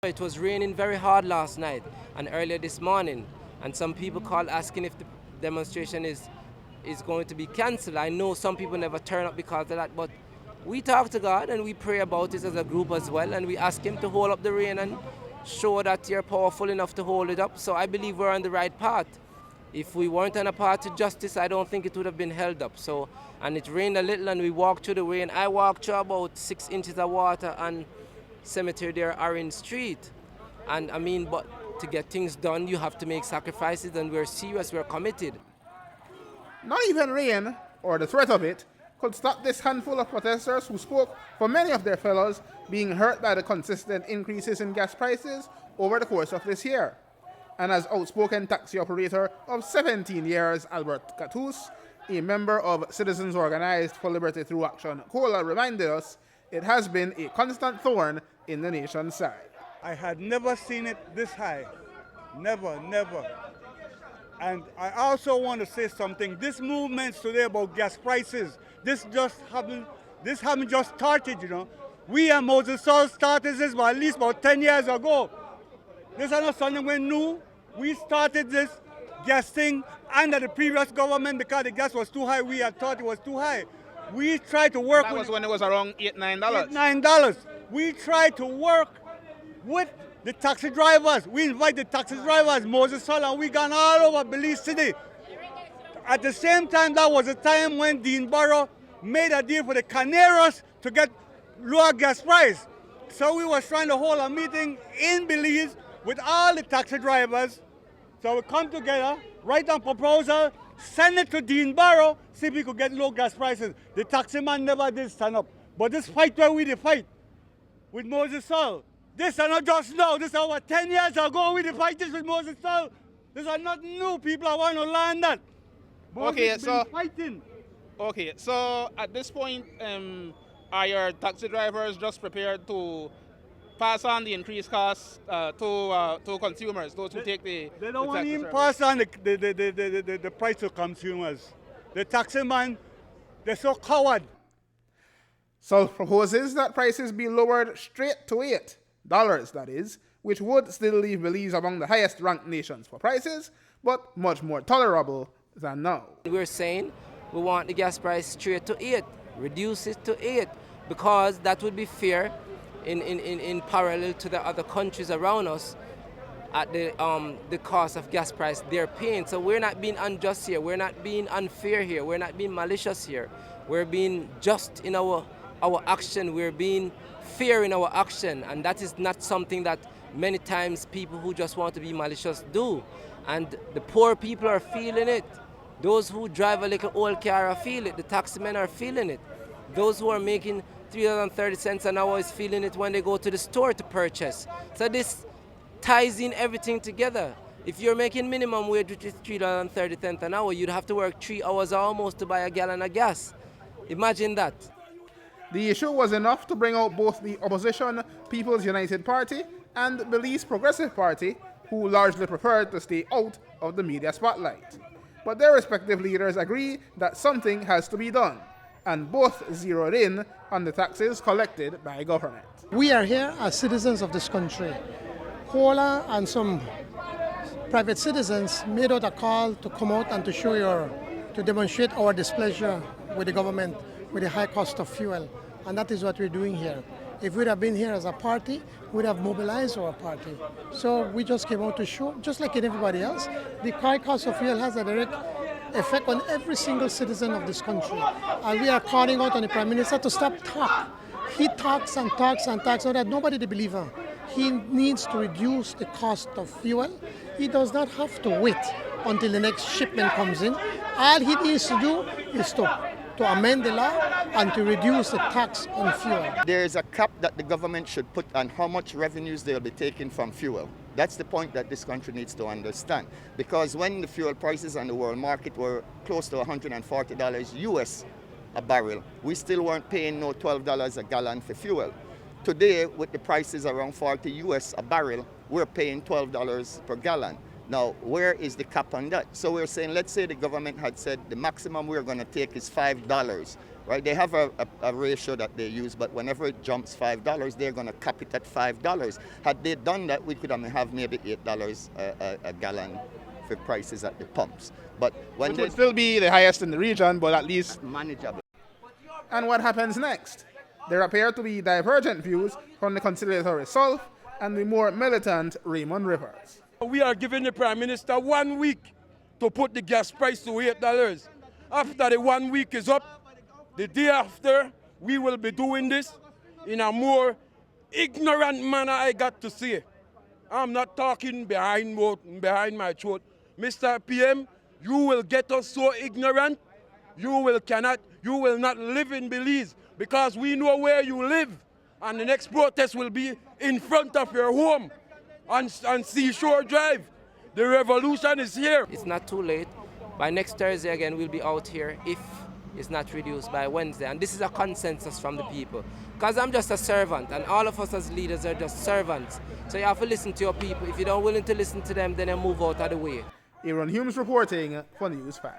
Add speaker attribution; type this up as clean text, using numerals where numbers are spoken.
Speaker 1: It was raining very hard last night and earlier this morning, and some people called asking if the demonstration is going to be cancelled. I know some people never turn up because of that, but we talk to God and we pray about it as a group as well, and we ask Him to hold up the rain and show that you're powerful enough to hold it up. So I believe we're on the right path. If we weren't on a path to justice, I don't think it would have been held up. So, and it rained a little and we walked through the rain. I walked through about 6 inches of water on cemetery there, Orange Street. And I mean, but to get things done, you have to make sacrifices, and we're serious, we're committed.
Speaker 2: Not even rain, or the threat of it, could stop this handful of protesters who spoke for many of their fellows being hurt by the consistent increases in gas prices over the course of this year. And as outspoken taxi operator of 17 years, Albert Catus, a member of Citizens Organized for Liberty Through Action, COLA, reminded us, it has been a constant thorn in the nation's side.
Speaker 3: I had never seen it this high. Never, never. And I also want to say something. This movement today about gas prices, this haven't just started, you know. We and Moses Saul started this at least about 10 years ago. This is not something we new. We started this gas thing under the previous government because the gas was too high. We had thought it was too high. We tried to work
Speaker 2: That
Speaker 3: with...
Speaker 2: was when it was around $8, $9.
Speaker 3: $9. We tried to work with the taxi drivers. We invite the taxi drivers, Moses Saul, and we gone all over Belize City. At the same time, that was the time when Dean Barrow made a deal for the Canaries to get lower gas price. So we was trying to hold a meeting in Belize with all the taxi drivers. So we come together, write a proposal, send it to Dean Barrow, see if we could get low gas prices. The taxi man never did stand up. But this fight where we the fight with Moses Saul. This is not just now, this is over 10 years ago we the fight this with Moses Saul. This is not new, people are want to learn that.
Speaker 2: Okay, so
Speaker 3: fighting.
Speaker 2: Okay, so at this point, are your taxi drivers just prepared to pass on the increased costs to consumers, those who take the
Speaker 3: They don't want to even
Speaker 2: service?
Speaker 3: pass on the price to consumers. The taxi man, they're so coward.
Speaker 2: South proposes that prices be lowered straight to $8, that is, which would still leave Belize among the highest ranked nations for prices, but much more tolerable than now.
Speaker 1: We're saying we want the gas price straight to 8, reduce it to 8, because that would be fair in parallel to the other countries around us at the cost of gas price they're paying. So we're not being unjust here, we're not being unfair here, we're not being malicious here. We're being just in our action, we're being fair in our action, and that is not something that many times people who just want to be malicious do. And the poor people are feeling it. Those who drive a little old car are feeling it. The taxi men are feeling it. Those who are making $3.30 an hour is feeling it when they go to the store to purchase. So this ties in everything together. If you're making minimum wage, which is $3.30 an hour, you'd have to work 3 hours almost to buy a gallon of gas. Imagine that.
Speaker 2: The issue was enough to bring out both the opposition People's United Party and Belize Progressive Party, who largely preferred to stay out of the media spotlight. But their respective leaders agree that something has to be done, and both zeroed in on the taxes collected by government.
Speaker 4: We are here as citizens of this country. COLA and some private citizens made out a call to come out and to demonstrate our displeasure with the government with the high cost of fuel. And that is what we're doing here. If we'd have been here as a party, we'd have mobilized our party. So we just came out to show, just like in everybody else, the high cost of fuel has a direct effect on every single citizen of this country. And we are calling out on the Prime Minister to stop talk. He talks and talks and talks so that nobody will believe him. He needs to reduce the cost of fuel. He does not have to wait until the next shipment comes in. All he needs to do is to amend the law and to reduce the tax on fuel.
Speaker 5: There is a cap that the government should put on how much revenues they'll be taking from fuel. That's the point that this country needs to understand. Because when the fuel prices on the world market were close to $140 US a barrel, we still weren't paying no $12 a gallon for fuel. Today, with the prices around 40 US a barrel, we're paying $12 per gallon. Now, where is the cap on that? So we're saying, let's say the government had said the maximum we're going to take is $5, right? They have a ratio that they use, but whenever it jumps $5, they're going to cap it at $5. Had they done that, we could have maybe $8 a gallon for prices at the pumps. But when
Speaker 2: Which would still be the highest in the region, but at least
Speaker 5: manageable.
Speaker 2: And what happens next? There appear to be divergent views from the conciliatory Sulf and the more militant Raymond Rivers.
Speaker 6: We are giving the Prime Minister 1 week to put the gas price to $8. After the 1 week is up, the day after, we will be doing this in a more ignorant manner, I got to say. I'm not talking behind my throat. Mr. PM, you will get us so ignorant, you will not live in Belize, because we know where you live, and the next protest will be in front of your home on Seashore Drive. The revolution is here.
Speaker 1: It's not too late. By next Thursday again, we'll be out here if it's not reduced by Wednesday. And this is a consensus from the people. Because I'm just a servant, and all of us as leaders are just servants. So you have to listen to your people. If you don't willing to listen to them, then you move out of the way.
Speaker 2: Aaron Humes reporting for News 5.